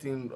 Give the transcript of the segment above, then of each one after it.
3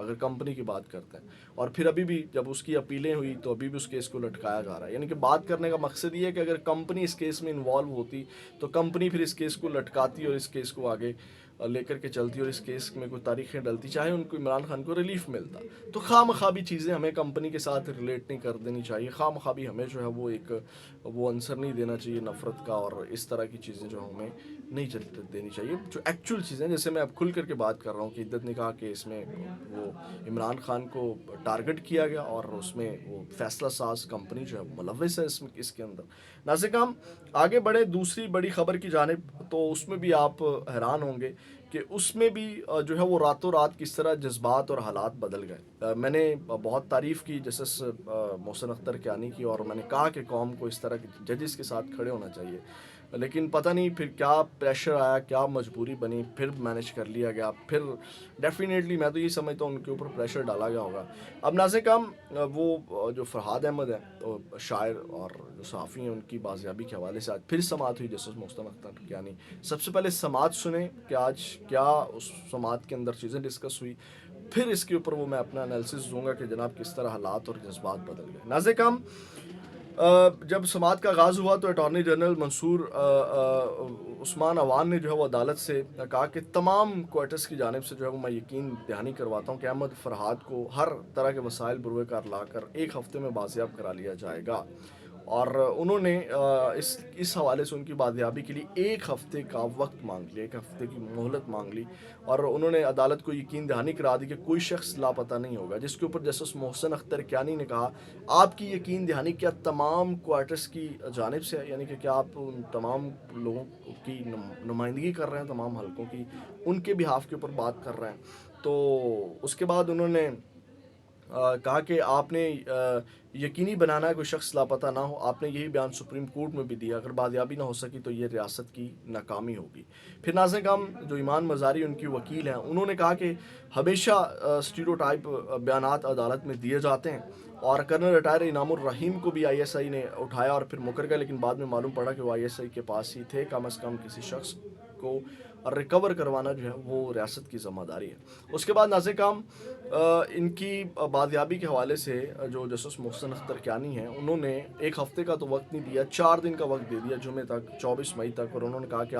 اگر کمپنی کی بات کرتے ہیں. اور پھر ابھی بھی جب اس کی اپیلیں ہوئی تو ابھی بھی اس کیس کو لٹکایا جا رہا ہے. یعنی کہ بات کرنے کا مقصد یہ ہے کہ اگر کمپنی اس کیس میں انوالو ہوتی تو کمپنی پھر اس کیس کو لٹکاتی اور اس کیس کو آگے لے کر کے چلتی اور اس کیس میں کوئی تاریخیں ڈلتی, چاہے ان کو عمران خان کو ریلیف ملتا. تو خواہ مخواہ بھی چیزیں ہمیں کمپنی کے ساتھ ریلیٹ نہیں کر دینی چاہیے, خواہ مخواہ بھی ہمیں جو ہے وہ عنصر نہیں دینا چاہیے نفرت کا, اور اس طرح کی چیزیں جو ہمیں نہیں دینی چاہیے. جو ایکچوئل چیزیں, جیسے میں اب کھل کر کے بات کر رہا ہوں کہ عدت نکاح کیس میں وہ عمران خان کو ٹارگٹ کیا گیا اور اس میں وہ فیصلہ ساز کمپنی جو ہے ملوث ہے اس کے اندر. ناظرین ہم آگے بڑھے دوسری بڑی خبر کی جانب, تو اس میں بھی آپ حیران ہوں گے کہ اس میں بھی جو ہے وہ راتوں رات کس طرح جذبات اور حالات بدل گئے. میں نے بہت تعریف کی جسٹس محسن اختر کیانی کی, اور میں نے کہا کہ قوم کو اس طرح کے ججز کے ساتھ کھڑے ہونا چاہیے, لیکن پتہ نہیں پھر کیا پریشر آیا, کیا مجبوری بنی, پھر مینیج کر لیا گیا. پھر ڈیفینیٹلی میں تو یہ سمجھتا ہوں ان کے اوپر پریشر ڈالا گیا ہوگا. اب ناظرین ہم وہ جو فرحاد احمد ہیں شاعر اور جو صحافی ہیں, ان کی بازیابی کے حوالے سے آج پھر سماعت ہوئی جسٹس محسن اختر کیانی. سب سے پہلے سماعت سنیں کہ آج کیا اس سماعت کے اندر چیزیں ڈسکس ہوئی, پھر اس کے اوپر وہ میں اپنا انالیسس دوں گا کہ جناب کس طرح حالات اور جذبات بدل گئے. ناظرین ہم جب سماعت کا آغاز ہوا تو اٹارنی جنرل منصور عثمان عوان نے جو ہے وہ عدالت سے کہا کہ تمام کوئٹس کی جانب سے جو ہے وہ میں یقین دہانی کرواتا ہوں کہ احمد فرحاد کو ہر طرح کے وسائل بروئے کار لا کر ایک ہفتے میں بازیاب کرا لیا جائے گا. اور انہوں نے اس حوالے سے ان کی بازیابی کے لیے ایک ہفتے کا وقت مانگ لیا, ایک ہفتے کی مہلت مانگ لی, اور انہوں نے عدالت کو یقین دہانی کرا دی کہ کوئی شخص لاپتہ نہیں ہوگا. جس کے اوپر جسٹس محسن اختر کیانی نے کہا آپ کی یقین دہانی کیا تمام کوارٹرز کی جانب سے ہے, یعنی کہ کیا آپ ان تمام لوگوں کی نمائندگی کر رہے ہیں, تمام حلقوں کی, ان کے بہاف کے اوپر بات کر رہے ہیں. تو اس کے بعد انہوں نے کہا کہ آپ نے یقینی بنانا ہے کوئی شخص لاپتہ نہ ہو. آپ نے یہی بیان سپریم کورٹ میں بھی دیا, اگر بازیابی نہ ہو سکی تو یہ ریاست کی ناکامی ہوگی. پھر ناظرین ہم جو ایمان مزاری ان کی وکیل ہیں, انہوں نے کہا کہ ہمیشہ اسٹیریوٹائپ بیانات عدالت میں دیے جاتے ہیں, اور کرنل ریٹائر انعام الرحیم کو بھی آئی ایس آئی نے اٹھایا اور پھر مکر گیا, لیکن بعد میں معلوم پڑا کہ وہ آئی ایس آئی کے پاس ہی تھے. کم از کم کسی شخص کو ریکور کروانا جو ہے وہ ریاست کی ذمہ داری ہے. اس کے بعد ناظرین ہم ان کی بازیابی کے حوالے سے جو جسٹس محسن اختر کیانی ہیں, انہوں نے ایک ہفتے کا تو وقت نہیں دیا, 4 دن کا وقت دے دیا, جمعے تک 24 مئی تک. اور انہوں نے کہا کہ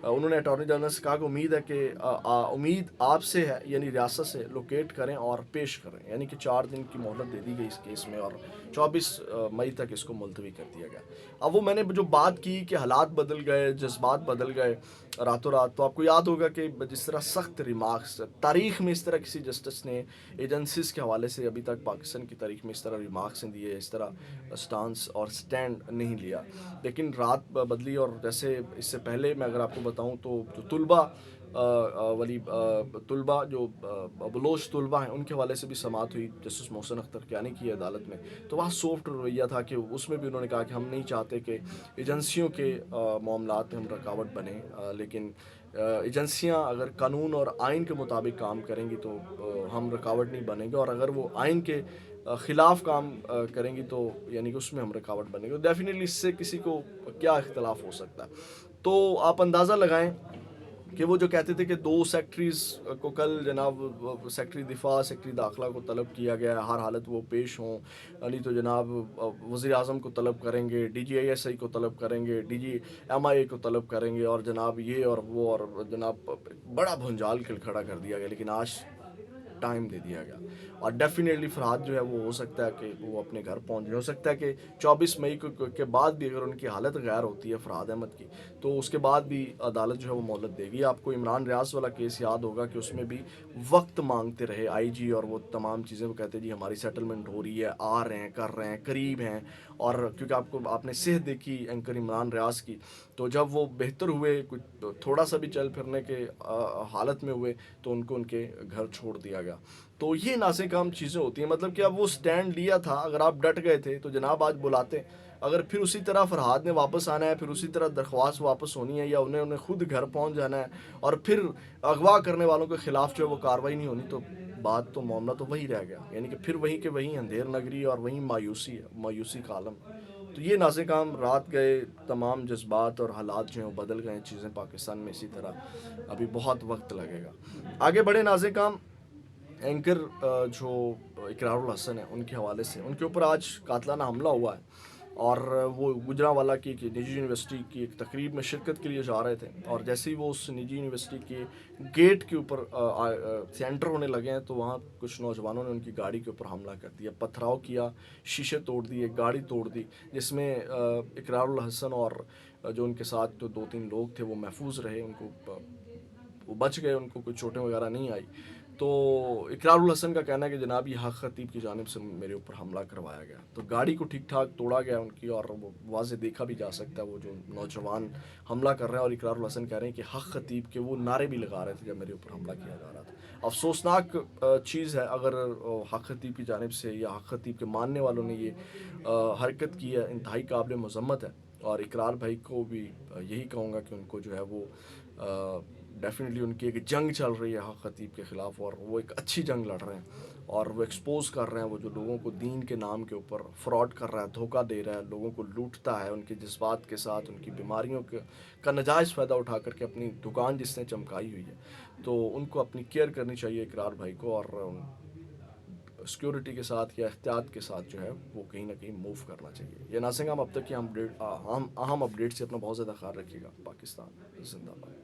انہوں نے اٹارنی جنرل سے کہا کہ امید ہے کہ امید آپ سے ہے, یعنی ریاست سے لوکیٹ کریں اور پیش کریں. یعنی کہ 4 دن کی مہلت دے دی گئی اس کیس میں, اور 24 مئی تک اس کو ملتوی کر دیا گیا. اب وہ میں نے جو بات کی کہ حالات بدل گئے, جذبات بدل گئے راتوں رات, تو آپ کو یاد ہوگا کہ جس طرح سخت ریمارکس تاریخ میں اس طرح کسی جسٹس نے ایجنسیز کے حوالے سے ابھی تک پاکستان کی تاریخ میں اس طرح ریمارکس نہیں دیے, اس طرح سٹانس اور سٹینڈ نہیں لیا. لیکن رات بدلی, اور جیسے اس سے پہلے میں اگر آپ کو بتاؤں تو جو طلبہ جو بلوچ طلبہ ہیں, ان کے حوالے سے بھی سماعت ہوئی جسٹس محسن اختر کیانی کی عدالت میں. تو وہاں سافٹ رویہ تھا کہ اس میں بھی انہوں نے کہا کہ ہم نہیں چاہتے کہ ایجنسیوں کے معاملات میں ہم رکاوٹ بنیں, لیکن ایجنسیاں اگر قانون اور آئین کے مطابق کام کریں گی تو ہم رکاوٹ نہیں بنیں گے, اور اگر وہ آئین کے خلاف کام کریں گی تو یعنی کہ اس میں ہم رکاوٹ بنیں گے. ڈیفینیٹلی اس سے کسی کو کیا اختلاف ہو سکتا ہے. تو آپ اندازہ لگائیں کہ وہ جو کہتے تھے کہ 2 سیکٹریز کو کل جناب سیکٹری دفاع, سیکٹری داخلہ کو طلب کیا گیا ہے, ہر حالت وہ پیش ہوں, نہیں تو جناب وزیر اعظم کو طلب کریں گے, D G I S I کو طلب کریں گے, ڈی جی ایم آئی اے کو طلب کریں گے, اور جناب یہ اور وہ, اور جناب بڑا بھنجال کھڑا کر دیا گیا. لیکن آج ٹائم دے دیا گیا, اور ڈیفینیٹلی فرحاد جو ہے وہ ہو سکتا ہے کہ وہ اپنے گھر پہنچ جائے. ہو سکتا ہے کہ 24 مئی کے بعد بھی اگر ان کی حالت غیر ہوتی ہے فرحاد احمد کی, تو اس کے بعد بھی عدالت جو ہے وہ مہلت دے گی. آپ کو عمران ریاض والا کیس یاد ہوگا کہ اس میں بھی وقت مانگتے رہے آئی جی, اور وہ تمام چیزیں وہ کہتے ہیں جی ہماری سیٹلمنٹ ہو رہی ہے, آ رہے ہیں, کر رہے ہیں, قریب ہیں. اور کیونکہ آپ نے صحت دیکھی اینکر عمران ریاض کی, تو جب وہ بہتر ہوئے, کچھ تھوڑا سا بھی چل پھرنے کے حالت میں ہوئے, تو ان کو ان کے گھر چھوڑ دیا گیا. تو یہ ناکام چیزیں ہوتی ہیں. مطلب کہ اب وہ سٹینڈ لیا تھا, اگر آپ ڈٹ گئے تھے تو جناب آج بلاتے. اگر پھر اسی طرح فرحاد نے واپس آنا ہے, پھر اسی طرح درخواست واپس ہونی ہے, یا انہیں خود گھر پہنچ جانا ہے, اور پھر اغوا کرنے والوں کے خلاف جو ہے وہ کارروائی نہیں ہونی, تو بات تو معاملہ تو وہی رہ گیا. یعنی کہ پھر وہیں کہ وہیں اندھیر نگری اور وہیں مایوسی کا عالم. تو یہ ناکام رات گئے, تمام جذبات اور حالات جو ہیں وہ بدل گئے. چیزیں پاکستان میں اسی طرح ابھی بہت وقت لگے گا. آگے بڑھے ناظرین. اینکر جو اقرار الحسن ہے ان کے حوالے سے، ان کے اوپر آج قاتلانہ حملہ ہوا ہے، اور وہ گجرانوالہ کی ایک نجی یونیورسٹی کی ایک تقریب میں شرکت کے لیے جا رہے تھے، اور جیسے ہی وہ اس نجی یونیورسٹی کے گیٹ کے اوپر سے انٹر ہونے لگے ہیں تو وہاں کچھ نوجوانوں نے ان کی گاڑی کے اوپر حملہ کر دیا، پتھراؤ کیا، شیشے توڑ دیے، گاڑی توڑ دی، جس میں اقرار الحسن اور جو ان کے ساتھ جو 2-3 لوگ تھے وہ محفوظ رہے، ان کو وہ بچ گئے، ان کو کوئی چوٹیں وغیرہ نہیں آئی۔ تو اقرار الحسن کا کہنا ہے کہ جناب یہ حق خطیب کی جانب سے میرے اوپر حملہ کروایا گیا، تو گاڑی کو ٹھیک ٹھاک توڑا گیا ان کی، اور وہ واضح دیکھا بھی جا سکتا ہے وہ جو نوجوان حملہ کر رہے ہیں، اور اقرار الحسن کہہ رہے ہیں کہ حق خطیب کے وہ نعرے بھی لگا رہے تھے جب میرے اوپر حملہ کیا جا رہا تھا۔ افسوسناک چیز ہے اگر حق خطیب کی جانب سے یا حق خطیب کے ماننے والوں نے یہ حرکت کی ہے، انتہائی قابل مذمت ہے، اور اقرار بھائی کو بھی یہی کہوں گا کہ ان کو جو ہے وہ ڈیفینیٹلی ان کی ایک جنگ چل رہی ہے حق خطیب کے خلاف، اور وہ ایک اچھی جنگ لڑ رہے ہیں، اور وہ ایکسپوز کر رہے ہیں وہ جو لوگوں کو دین کے نام کے اوپر فراڈ کر رہا ہے، دھوکہ دے رہا ہے، لوگوں کو لوٹتا ہے، ان کے جذبات کے ساتھ، ان کی بیماریوں کا ناجائز فائدہ اٹھا کر کے اپنی دکان جس نے چمکائی ہوئی ہے، تو ان کو اپنی کیئر کرنی چاہیے اقرار بھائی کو، اور سیکیورٹی کے ساتھ یا احتیاط کے ساتھ جو ہے وہ کہیں نہ کہیں موو کرنا چاہیے۔ یہ ناظرین اب تک کی اہم اپڈیٹ سے اپنا بہت زیادہ خیال رکھیے گا۔ پاکستان زندہ باد۔